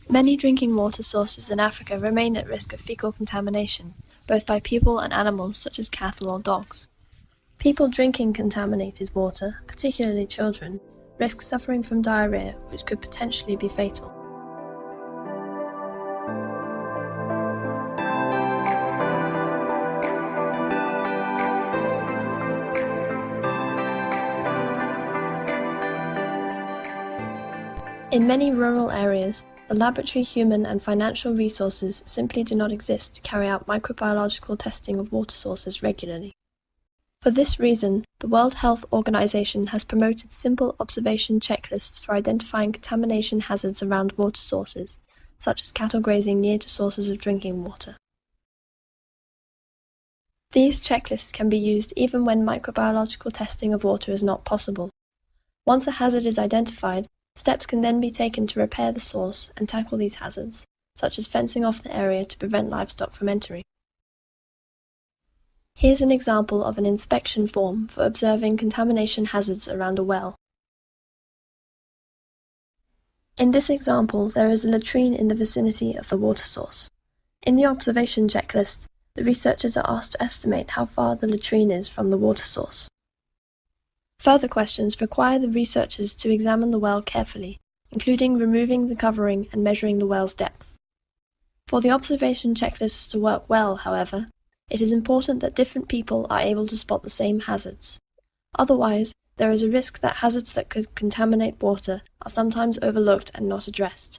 Many drinking water sources in Africa remain at risk of fecal contamination, both by people and animals such as cattle or dogs. People drinking contaminated water, particularly children, risk suffering from diarrhea, which could potentially be fatal. In many rural areas, the laboratory, human, and financial resources simply do not exist to carry out microbiological testing of water sources regularly. For this reason, the World Health Organization has promoted simple observation checklists for identifying contamination hazards around water sources, such as cattle grazing near to sources of drinking water. These checklists can be used even when microbiological testing of water is not possible. Once a hazard is identified, steps can then be taken to repair the source and tackle these hazards, such as fencing off the area to prevent livestock from entering. Here's an example of an inspection form for observing contamination hazards around a well. In this example, there is a latrine in the vicinity of the water source. In the observation checklist, the researchers are asked to estimate how far the latrine is from the water source. Further questions require the researchers to examine the well carefully, including removing the covering and measuring the well's depth. For the observation checklists to work well, however, it is important that different people are able to spot the same hazards. Otherwise, there is a risk that hazards that could contaminate water are sometimes overlooked and not addressed.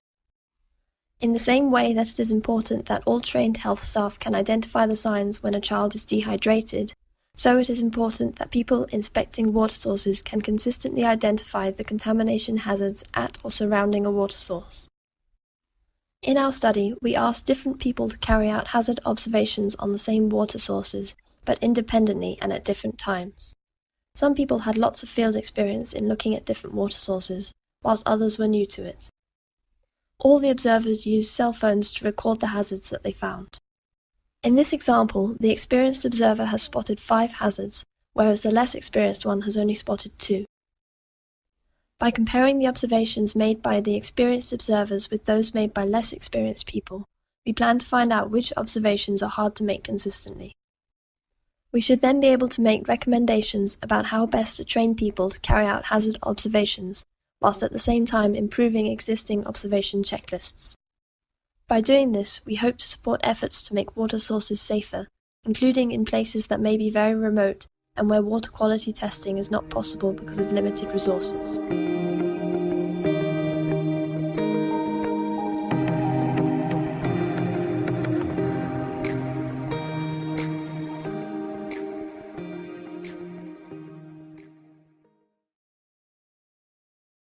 In the same way that it is important that all trained health staff can identify the signs when a child is dehydrated, so it is important that people inspecting water sources can consistently identify the contamination hazards at or surrounding a water source. In our study, we asked different people to carry out hazard observations on the same water sources, but independently and at different times. Some people had lots of field experience in looking at different water sources, whilst others were new to it. All the observers used cell phones to record the hazards that they found. In this example, the experienced observer has spotted 5 hazards, whereas the less experienced one has only spotted 2. By comparing the observations made by the experienced observers with those made by less experienced people, we plan to find out which observations are hard to make consistently. We should then be able to make recommendations about how best to train people to carry out hazard observations, whilst at the same time improving existing observation checklists. By doing this, we hope to support efforts to make water sources safer, including in places that may be very remote and where water quality testing is not possible because of limited resources.